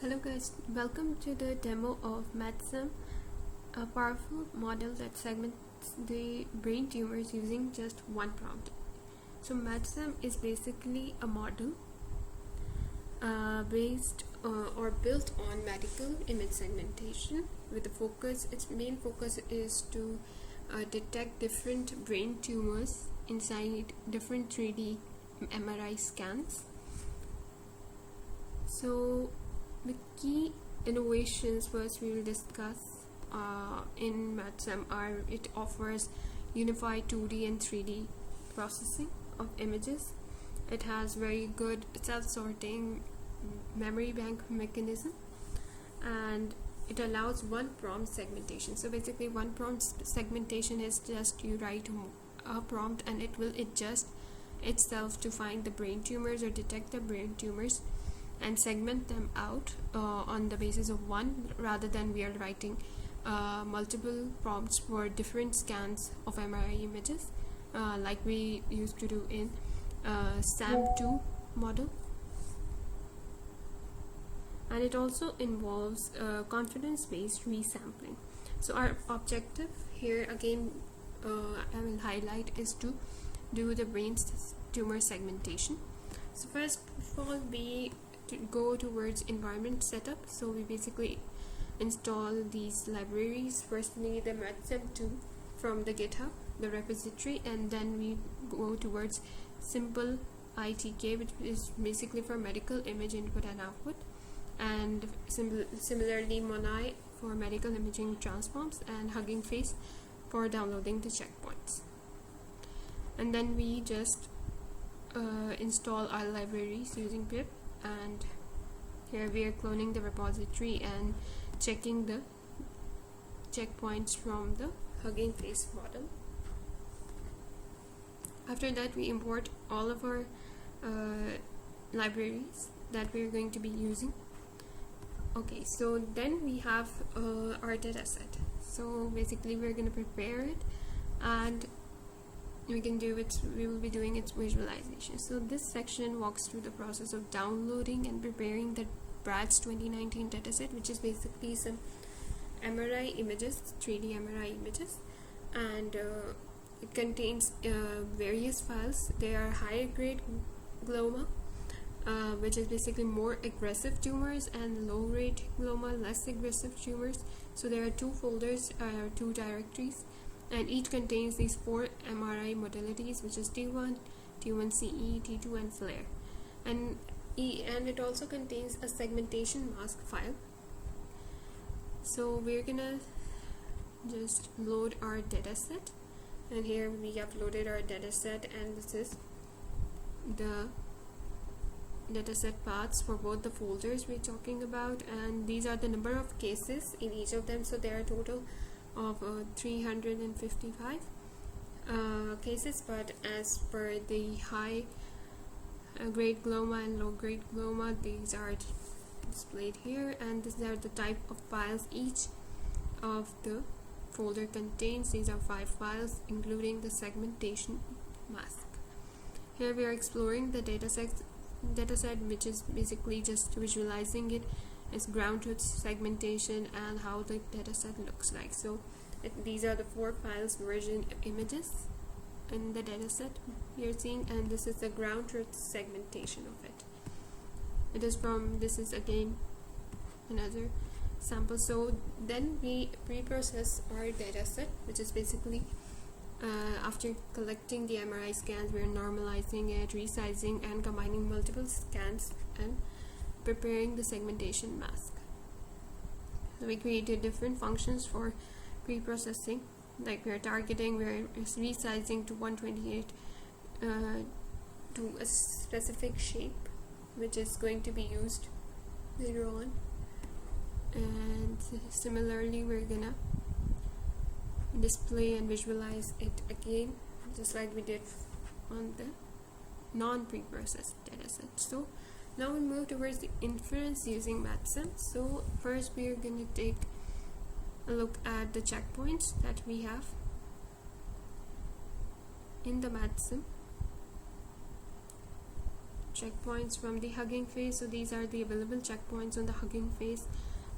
Hello guys, welcome to the demo of MedSAM, a powerful model that segments the brain tumors using just one prompt. So MedSAM is basically a model based or built on medical image segmentation with its main focus is to detect different brain tumors inside different 3D MRI scans. So the key innovations first we will discuss in MedSAM are it offers unified 2D and 3D processing of images. It has very good self-sorting memory bank mechanism, and it allows one prompt segmentation. So basically one prompt segmentation is just you write a prompt and it will adjust itself to find the brain tumors or detect the brain tumors and segment them out on the basis of one, rather than we are writing multiple prompts for different scans of MRI images like we used to do in SAM-2 model. And it also involves confidence-based resampling. So our objective here again I will highlight is to do the brain tumor segmentation. So first of all we go towards environment setup. So we basically install these libraries, firstly the MedSAM-2 from the GitHub, the repository, and then we go towards simple ITK, which is basically for medical image input and output, and similarly Monai for medical imaging transforms, and Hugging Face for downloading the checkpoints. And then we just install our libraries using pip, and here we are cloning the repository and checking the checkpoints from the Hugging Face model. After that we import all of our libraries that we are going to be using. Okay, so then we have our dataset. So basically we're going to prepare it, and we will be doing its visualization. So this section walks through the process of downloading and preparing the BRATS 2019 dataset, which is basically some MRI images, 3D MRI images, and it contains various files. They are higher grade glioma, which is basically more aggressive tumors, and low grade glioma, less aggressive tumors. So there are two folders, two directories, and each contains these 4 MRI modalities, which is T1, T1CE, T2, and FLAIR. And it also contains a segmentation mask file. So we're gonna just load our dataset, and here we uploaded our dataset, and this is the dataset paths for both the folders we're talking about, and these are the number of cases in each of them. So there are a total of 355 cases, but as per the high grade glioma and low grade glioma, these are displayed here, and these are the type of files each of the folder contains. These are 5 files including the segmentation mask. Here we are exploring the dataset, which is basically just visualizing it as ground truth segmentation and how the dataset looks like. So these are the 4 files version images in the dataset you're seeing, and this is the ground truth segmentation of it. This is again another sample. So then we pre-process our dataset, which is basically after collecting the MRI scans, we're normalizing it, resizing, and combining multiple scans and preparing the segmentation mask. So we created different functions for pre-processing, like we're targeting, we're resizing to 128 to a specific shape, which is going to be used later on. And similarly we're gonna display and visualize it again, just like we did on the non-pre-processed dataset. So now we move towards the inference using MedSAM. So first we are going to take a look at the checkpoints that we have in the MedSAM checkpoints from the Hugging Face. So these are the available checkpoints on the Hugging Face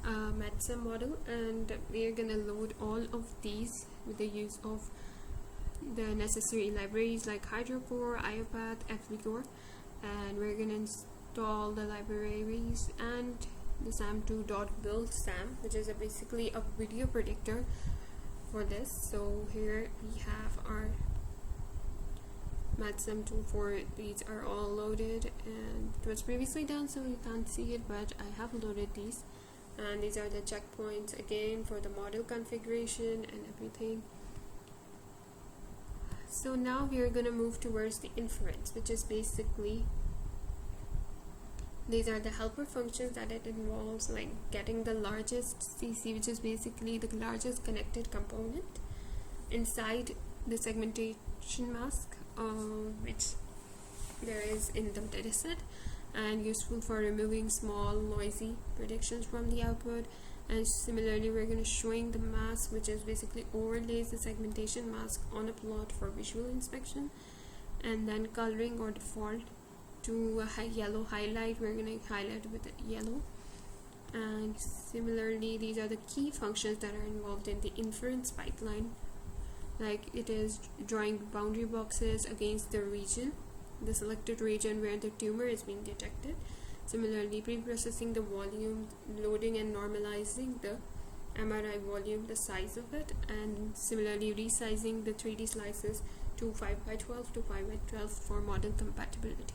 MedSAM model, and we are gonna load all of these with the use of the necessary libraries like HydroCore, IOPath, FVCore, and we're gonna install the libraries and the SAM2.build SAM, which is basically a video predictor for this. So here we have our MedSAM-2 for these are all loaded, and it was previously done so you can't see it, but I have loaded these, and these are the checkpoints again for the model configuration and everything. So now we are going to move towards the inference, which is basically these are the helper functions that it involves, like getting the largest CC, which is basically the largest connected component inside the segmentation mask, which there is in the dataset, and useful for removing small noisy predictions from the output. And similarly, we're going to showing the mask, which is basically overlays the segmentation mask on a plot for visual inspection, and then coloring or default to a yellow highlight. We're going to highlight with a yellow. And similarly, these are the key functions that are involved in the inference pipeline, like it is drawing boundary boxes against the region, the selected region where the tumor is being detected. Similarly, pre-processing the volume, loading and normalizing the MRI volume, the size of it, and similarly resizing the 3D slices to 5x12 to 5x12 for model compatibility.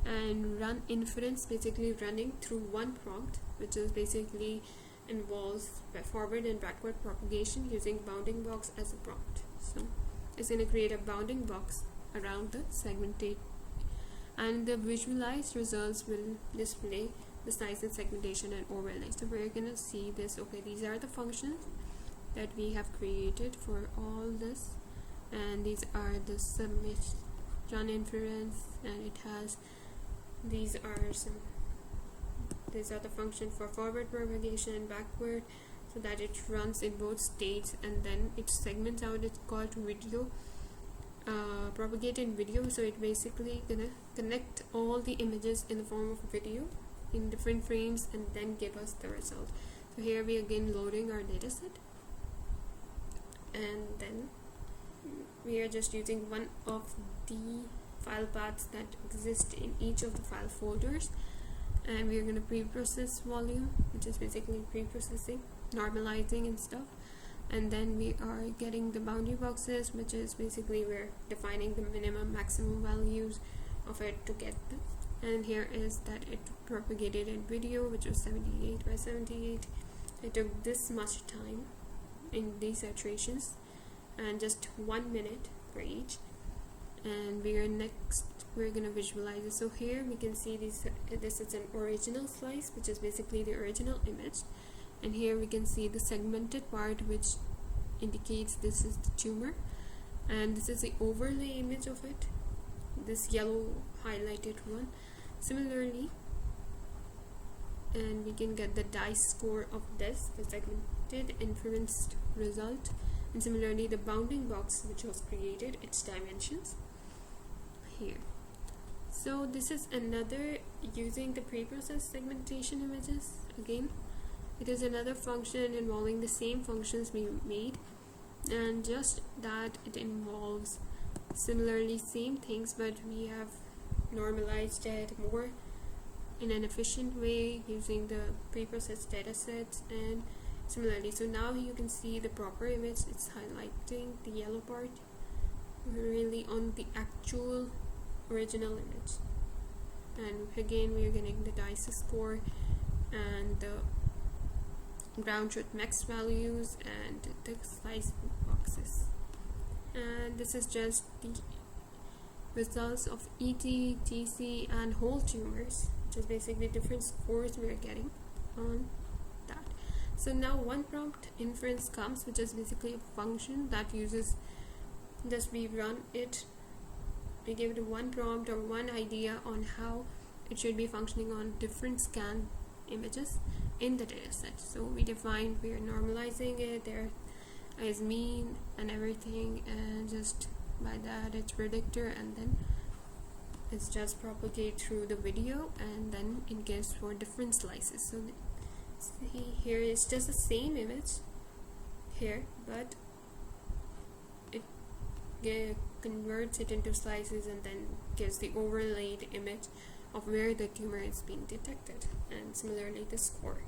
And run inference, basically running through one prompt, which is basically involves forward and backward propagation using bounding box as a prompt. So it's going to create a bounding box around the segmented, and the visualized results will display the size and segmentation and overlay. So we're going to see this. Okay, these are the functions that we have created for all this, and these are the submission inference, and it has these are the function for forward propagation and backward, so that it runs in both states, and then it segments out. It's called video propagated video, so it basically gonna connect all the images in the form of video in different frames and then give us the result. So here we again loading our dataset, and then we are just using one of the file paths that exist in each of the file folders, and we are going to pre-process volume, which is basically pre-processing, normalizing and stuff, and then we are getting the boundary boxes, which is basically we're defining the minimum maximum values of it to get them. And here is that it propagated in video, which was 78 by 78. It took this much time in these iterations, and just 1 minute for each. And we're gonna visualize it. So here we can see this is an original slice, which is basically the original image, and here we can see the segmented part, which indicates this is the tumor, and this is the overlay image of it, this yellow highlighted one. Similarly, and we can get the dice score of this, the segmented inference result, and similarly the bounding box which was created, its dimensions here. So this is another using the pre-processed segmentation images. Again, it is another function involving the same functions we made, and just that it involves similarly same things, but we have normalized it more in an efficient way using the pre-processed datasets. And similarly, so now you can see the proper image. It's highlighting the yellow part really on the actual original image, and again we are getting the dice score and the ground truth max values and the slice boxes. And this is just the results of ET, TC and whole tumors, which is basically different scores we are getting on that. So now one prompt inference comes, which is basically a function that uses, just we run it, we give it one prompt or one idea on how it should be functioning on different scan images in the dataset. So we defined, we are normalizing it, there is mean and everything, and just by that it's predictor, and then it's just propagate through the video, and then it gives for different slices. So see here, it's just the same image here, but it converts it into slices and then gives the overlaid image of where the tumor is being detected, and similarly the score.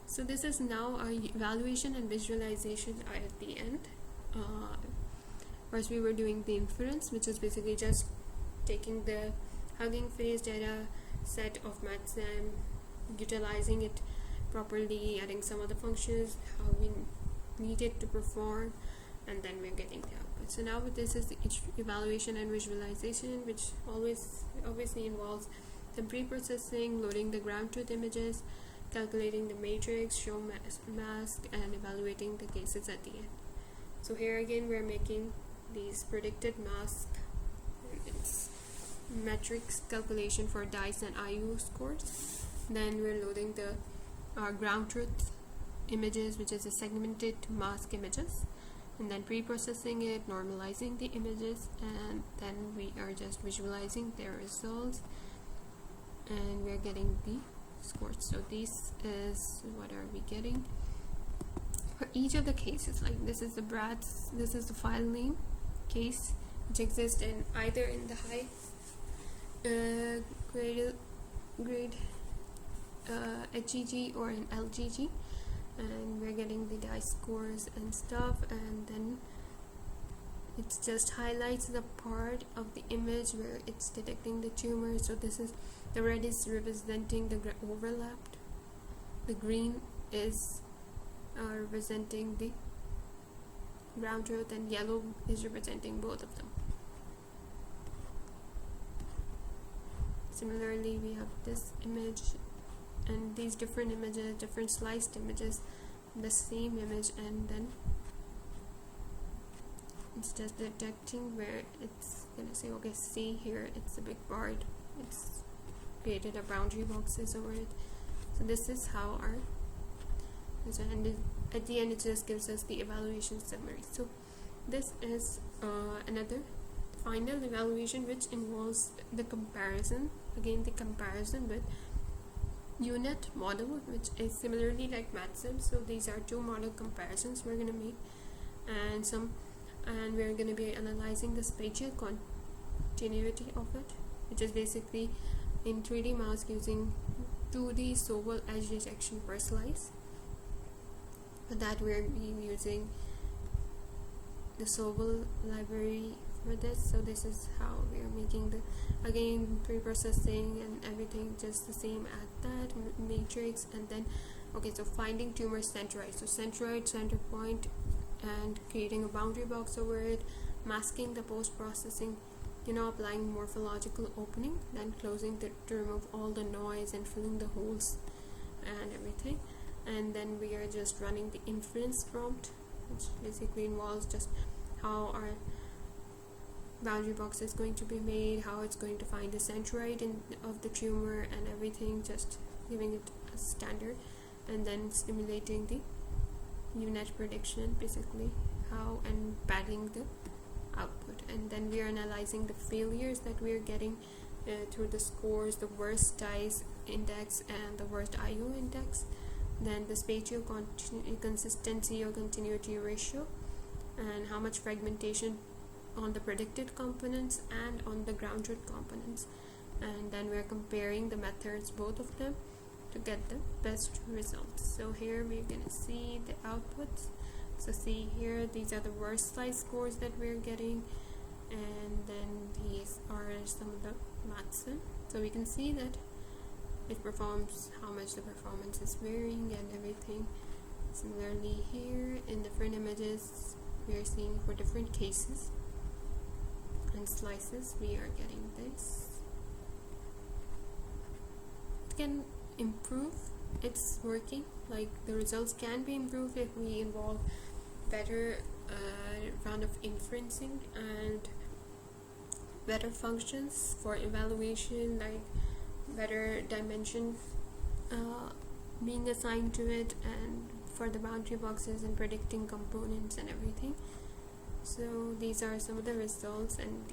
So this is now our evaluation and visualization at the end. First we were doing the inference, which is basically just taking the Hugging Face data set of MedSAM, utilizing it properly, adding some of the functions, how we need it to perform, and then we're getting the output. So now this is the evaluation and visualization, which obviously involves the pre-processing, loading the ground truth images, calculating the matrix, show mask, and evaluating the cases at the end. So here again we're making these predicted mask metrics calculation for DICE and IU scores. Then we're loading the ground truth images, which is the segmented mask images, and then pre-processing it, normalizing the images, and then we are just visualizing their results, and we're getting the scores. So this is what are we getting for each of the cases. Like this is the BRATS, this is the file name case, which exists in either in the high grade HGG or in LGG, and we're getting the DICE scores and stuff, and then it just highlights the part of the image where it's detecting the tumor. So this is the red is representing the overlapped, the green is representing the ground truth, and yellow is representing both of them. Similarly, we have this image and these different images, different sliced images, the same image, and then it's just detecting where it's gonna say, okay, see here, it's a big part, it's created a boundary boxes over it. So this is how our, and at the end it just gives us the evaluation summary. So this is another final evaluation, which involves the comparison, again the comparison with unit model, which is similarly like MedSAM. So these are two model comparisons we're going to make, and we're going to be analyzing the spatial continuity of it, which is basically in 3D mask using 2D Sobel edge detection per slice. For that we're using the Sobel library for this. So this is how we're making the, again, pre-processing and everything just the same as that matrix, and then okay, so finding tumor centroid, so centroid, center point, and creating a boundary box over it, masking the post-processing, applying morphological opening, then closing to remove all the noise and filling the holes and everything. And then we are just running the inference prompt, which basically involves just how our boundary box is going to be made, how it's going to find the centroid of the tumor and everything, just giving it a standard, and then simulating the unit prediction, basically how, and padding the output. And then we are analyzing the failures that we are getting through the scores, the worst DICE index and the worst IU index, then the spatial consistency or continuity ratio, and how much fragmentation on the predicted components and on the ground truth components. And then we're comparing the methods, both of them, to get the best results. So here we're gonna see the outputs. So see here, these are the worst slice scores that we're getting, and then these are some of the MedSAM. So we can see that it performs, how much the performance is varying and everything. Similarly here in different images we are seeing for different cases and slices we are getting this. It can improve, it's working, like the results can be improved if we involve better round of inferencing and better functions for evaluation, like better dimension being assigned to it, and for the boundary boxes and predicting components and everything. So these are some of the results and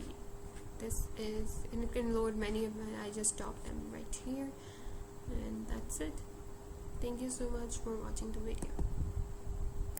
the this is, and you can load many of them. I just stopped them right here, and that's it. Thank you so much for watching the video.